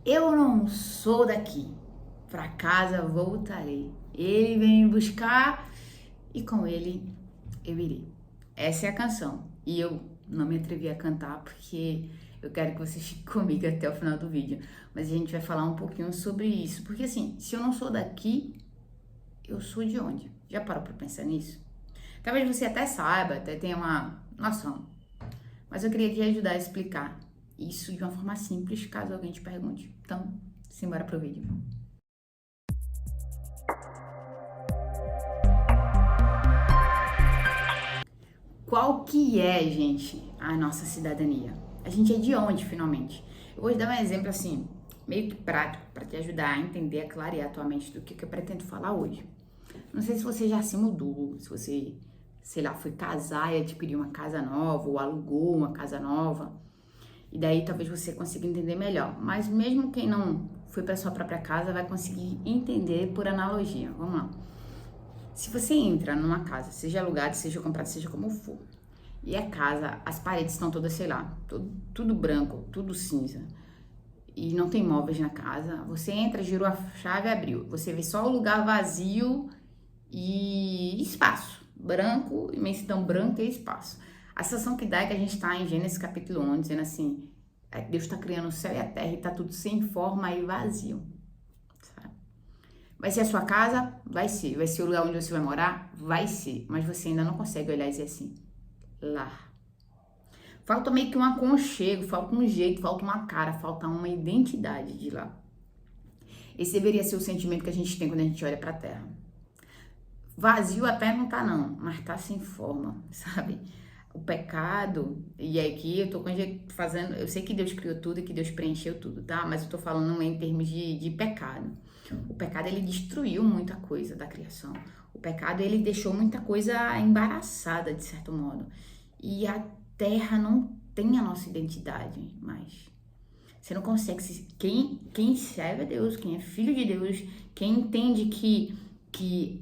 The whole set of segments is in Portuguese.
Eu não sou daqui, pra casa voltarei. Ele vem me buscar e com ele eu irei. Essa é a canção. E eu não me atrevi a cantar porque eu quero que você fique comigo até o final do vídeo. Mas a gente vai falar um pouquinho sobre isso. Porque assim, se eu não sou daqui, eu sou de onde? Já parou pra pensar nisso? Talvez você até saiba, até tenha uma noção. Mas eu queria te ajudar a explicar isso de uma forma simples, caso alguém te pergunte. Então, simbora pro vídeo. Qual que é, gente, a nossa cidadania? A gente é de onde, finalmente? Eu vou te dar um exemplo, assim, meio que prático, para te ajudar a entender, a clarear a tua mente do que eu pretendo falar hoje. Não sei se você já se mudou, se você, sei lá, foi casar e adquiriu uma casa nova, ou alugou uma casa nova. E daí talvez você consiga entender melhor. Mas mesmo quem não foi para sua própria casa vai conseguir entender por analogia. Vamos lá. Se você entra numa casa, seja alugada, seja comprada, seja como for, e a casa, as paredes estão todas, sei lá, tudo branco, tudo cinza, e não tem móveis na casa, você entra, girou a chave e abriu. Você vê só o lugar vazio e espaço. Branco, imensidão branca e espaço. A sensação que dá é que a gente está em Gênesis capítulo 11, dizendo assim, Deus está criando o céu e a terra e está tudo sem forma e vazio. Sabe? Vai ser a sua casa? Vai ser. Vai ser o lugar onde você vai morar? Vai ser. Mas você ainda não consegue olhar e dizer assim, lar. Falta meio que um aconchego, falta um jeito, falta uma cara, falta uma identidade de lá. Esse deveria ser o sentimento que a gente tem quando a gente olha para a terra. Vazio até não tá não, mas tá sem forma, sabe? O pecado, e aqui eu tô fazendo, eu sei que Deus criou tudo e que Deus preencheu tudo, tá? Mas eu tô falando em termos de pecado. O pecado, ele destruiu muita coisa da criação. O pecado, ele deixou muita coisa embaraçada, de certo modo. E a terra não tem a nossa identidade mais. Você não consegue, quem serve a Deus, quem é filho de Deus, quem entende que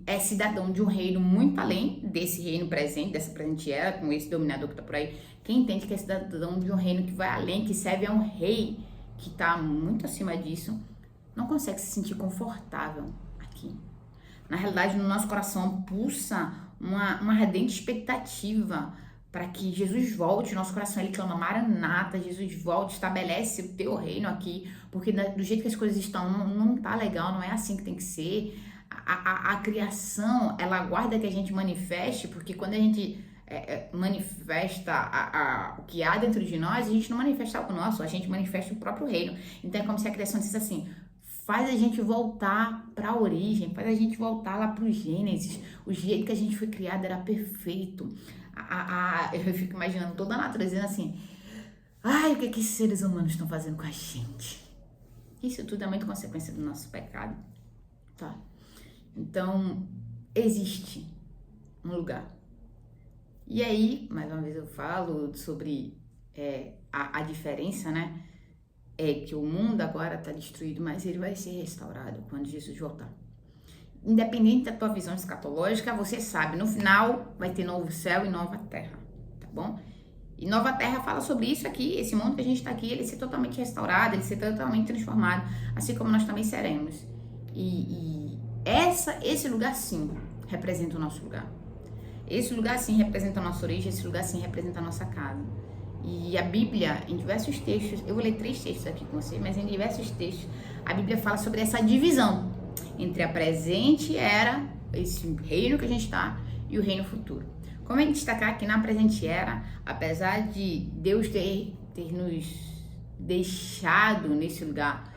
é cidadão de um reino muito além desse reino presente, dessa presente era, com esse dominador que tá por aí. Quem entende que é cidadão de um reino que vai além, que serve a um rei que tá muito acima disso, não consegue se sentir confortável aqui. Na realidade, no nosso coração pulsa uma ardente expectativa para que Jesus volte. Nosso coração, ele clama, Maranata, Jesus volte, estabelece o teu reino aqui, porque do jeito que as coisas estão, não tá legal, não é assim que tem que ser. A criação, ela aguarda que a gente manifeste, porque quando a gente manifesta o que há dentro de nós, a gente não manifesta algo nosso, a gente manifesta o próprio reino. Então é como se a criação dissesse assim, faz a gente voltar para a origem, faz a gente voltar lá para o Gênesis, o jeito que a gente foi criado era perfeito. Eu fico imaginando toda a natureza dizendo assim, ai, o que esses seres humanos estão fazendo com a gente? Isso tudo é muito consequência do nosso pecado, tá? Então, existe um lugar. E aí, mais uma vez eu falo sobre a diferença, né? É que o mundo agora está destruído, mas ele vai ser restaurado quando Jesus voltar. Independente da tua visão escatológica, você sabe, no final vai ter novo céu e nova terra, tá bom? E nova terra fala sobre isso aqui, esse mundo que a gente está aqui, ele ser totalmente restaurado, ele ser totalmente transformado, assim como nós também seremos. Esse lugar sim representa o nosso lugar. Esse lugar sim representa a nossa origem, esse lugar sim representa a nossa casa. E a Bíblia, em diversos textos, eu vou ler 3 textos aqui com você, mas em diversos textos, a Bíblia fala sobre essa divisão entre a presente era, esse reino que a gente está, e o reino futuro. Como é que destacar aqui na presente era, apesar de Deus ter nos deixado nesse lugar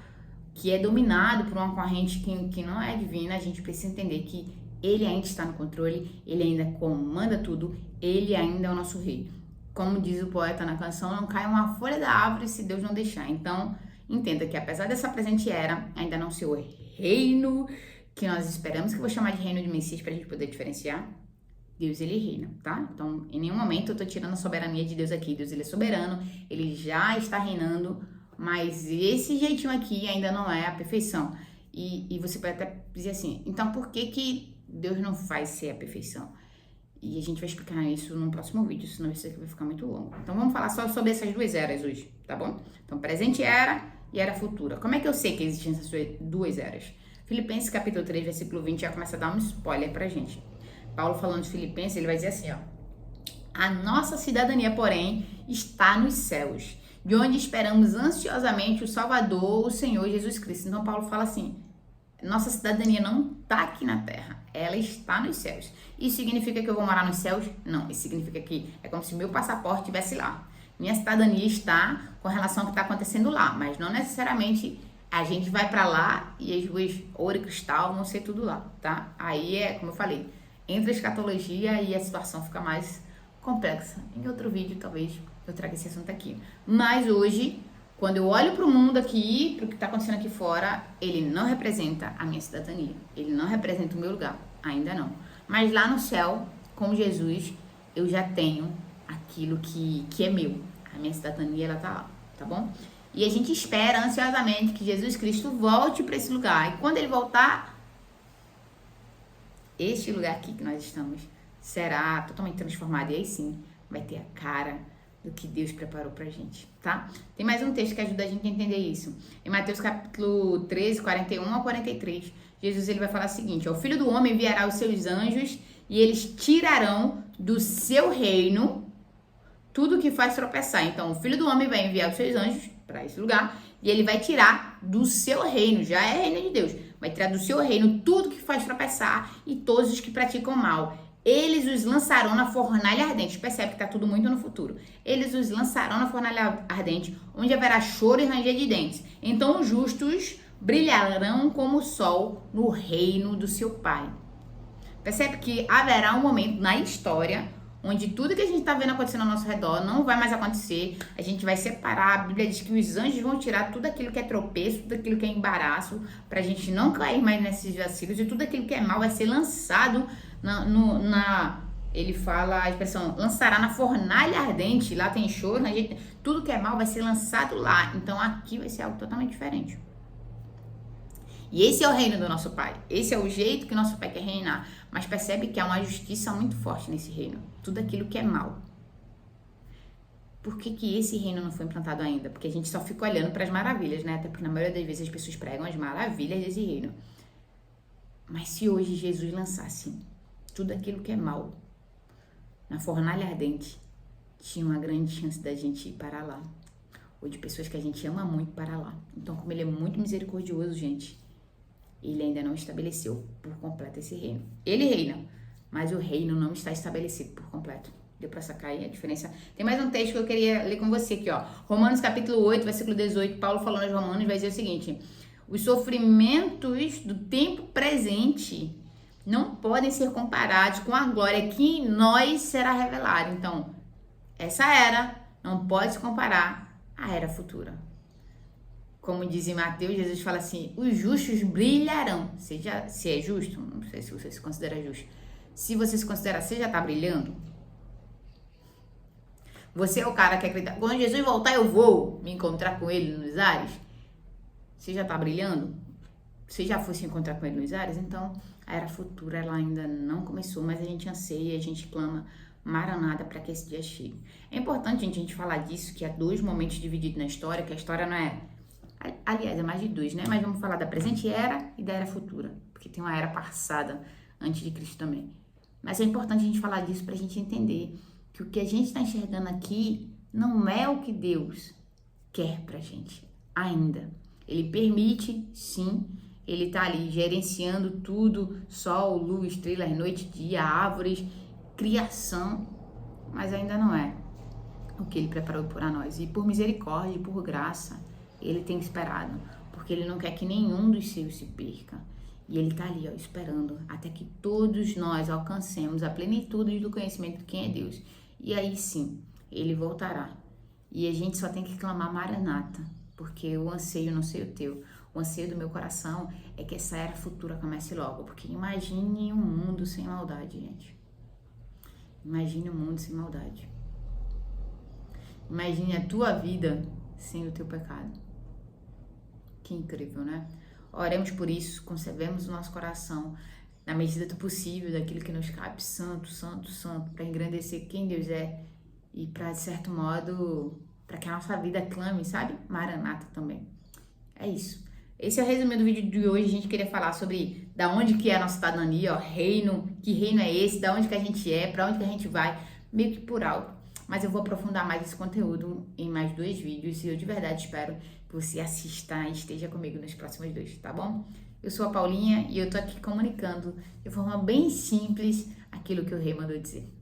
que é dominado por uma corrente que não é divina, a gente precisa entender que ele ainda está no controle, ele ainda comanda tudo, ele ainda é o nosso rei. Como diz o poeta na canção, não cai uma folha da árvore se Deus não deixar. Então, entenda que apesar dessa presente era, ainda não ser o reino que nós esperamos, que eu vou chamar de reino de Messias para a gente poder diferenciar, Deus, ele reina, tá? Então, em nenhum momento eu tô tirando a soberania de Deus aqui. Deus, ele é soberano, ele já está reinando, mas esse jeitinho aqui ainda não é a perfeição. E você pode até dizer assim, então por que Deus não faz ser a perfeição? E a gente vai explicar isso no próximo vídeo, senão isso aqui vai ficar muito longo. Então vamos falar só sobre essas 2 eras hoje, tá bom? Então presente era e era futura. Como é que eu sei que existiam essas duas eras? Filipenses capítulo 3, versículo 20 já começa a dar um spoiler pra gente. Paulo falando de Filipenses, ele vai dizer assim, ó: a nossa cidadania, porém, está nos céus, de onde esperamos ansiosamente o Salvador, o Senhor Jesus Cristo. Então Paulo fala assim, nossa cidadania não está aqui na terra, ela está nos céus. Isso significa que eu vou morar nos céus? Não, isso significa que é como se meu passaporte estivesse lá. Minha cidadania está com relação ao que está acontecendo lá, mas não necessariamente a gente vai para lá e as ruas ouro e cristal vão ser tudo lá, tá? Aí é, como eu falei, entra a escatologia e a situação fica mais complexa. Em outro vídeo, talvez, eu traga esse assunto aqui. Mas hoje, quando eu olho para o mundo aqui, para o que está acontecendo aqui fora, ele não representa a minha cidadania. Ele não representa o meu lugar. Ainda não. Mas lá no céu, com Jesus, eu já tenho aquilo que é meu. A minha cidadania, ela tá lá, tá bom? E a gente espera ansiosamente que Jesus Cristo volte para esse lugar. E quando ele voltar, este lugar aqui que nós estamos será totalmente transformado. E aí sim, vai ter a cara do que Deus preparou pra gente, tá? Tem mais um texto que ajuda a gente a entender isso. Em Mateus capítulo 13, 41 a 43, Jesus ele vai falar o seguinte: ó, o Filho do Homem enviará os seus anjos e eles tirarão do seu reino tudo que faz tropeçar. Então, o Filho do Homem vai enviar os seus anjos para esse lugar e ele vai tirar do seu reino, já é reino de Deus, vai tirar do seu reino tudo que faz tropeçar e todos os que praticam mal. Eles os lançarão na fornalha ardente. Percebe que está tudo muito no futuro. Eles os lançarão na fornalha ardente, onde haverá choro e ranger de dentes. Então os justos brilharão como o sol no reino do seu Pai. Percebe que haverá um momento na história onde tudo que a gente está vendo acontecendo ao nosso redor não vai mais acontecer. A gente vai separar. A Bíblia diz que os anjos vão tirar tudo aquilo que é tropeço, tudo aquilo que é embaraço, para a gente não cair mais nesses vacilos, e tudo aquilo que é mal vai ser lançado ele fala a expressão, lançará na fornalha ardente. Lá tem choro, tudo que é mal vai ser lançado lá. Então aqui vai ser algo totalmente diferente. E esse é o reino do nosso Pai. Esse é o jeito que o nosso Pai quer reinar. Mas percebe que há uma justiça muito forte nesse reino. Tudo aquilo que é mal. Por que esse reino não foi implantado ainda? Porque a gente só fica olhando para as maravilhas, né? Até porque na maioria das vezes as pessoas pregam as maravilhas desse reino. Mas se hoje Jesus lançasse tudo aquilo que é mal na fornalha ardente, tinha uma grande chance da gente ir para lá. Ou de pessoas que a gente ama muito para lá. Então, como ele é muito misericordioso, gente, ele ainda não estabeleceu por completo esse reino. Ele reina, mas o reino não está estabelecido por completo. Deu para sacar aí a diferença? Tem mais um texto que eu queria ler com você aqui, ó. Romanos capítulo 8, versículo 18. Paulo falando aos Romanos vai dizer o seguinte: os sofrimentos do tempo presente não podem ser comparados com a glória que em nós será revelada. Então, essa era não pode se comparar à era futura. Como diz em Mateus, Jesus fala assim, os justos brilharão. Se é justo, não sei se você se considera justo. Se você se considera, você já está brilhando? Você é o cara que acredita, quando Jesus voltar eu vou me encontrar com ele nos ares? Você já está brilhando? Você já foi se encontrar com ele nos ares? Então, a era futura, ela ainda não começou, mas a gente anseia, a gente clama Maranata para que esse dia chegue. É importante, gente, a gente falar disso, que há dois momentos divididos na história, que a história não é... Aliás, é mais de dois, né? Mas vamos falar da presente era e da era futura, porque tem uma era passada antes de Cristo também. Mas é importante a gente falar disso para a gente entender que o que a gente está enxergando aqui não é o que Deus quer pra gente ainda. Ele permite, sim, ele tá ali gerenciando tudo, sol, luz, estrelas, noite, dia, árvores, criação, mas ainda não é o que ele preparou para nós. E por misericórdia e por graça, ele tem esperado, porque ele não quer que nenhum dos seus se perca. E ele tá ali, ó, esperando até que todos nós alcancemos a plenitude do conhecimento de quem é Deus. E aí sim, ele voltará. E a gente só tem que clamar Maranata, porque o anseio não sei o teu. O anseio do meu coração é que essa era futura comece logo. Porque imagine um mundo sem maldade, gente. Imagine um mundo sem maldade. Imagine a tua vida sem o teu pecado. Que incrível, né? Oremos por isso, conservemos o nosso coração na medida do possível, daquilo que nos cabe, santo, santo, santo, para engrandecer quem Deus é e para, de certo modo, para que a nossa vida clame, sabe? Maranata também. É isso. Esse é o resumo do vídeo de hoje. A gente queria falar sobre da onde que é a nossa cidadania, ó, reino, que reino é esse, da onde que a gente é, para onde que a gente vai, meio que por alto. Mas eu vou aprofundar mais esse conteúdo em mais 2 vídeos e eu de verdade espero que você assista e esteja comigo nos próximos 2, tá bom? Eu sou a Paulinha e eu tô aqui comunicando de forma bem simples aquilo que o rei mandou dizer.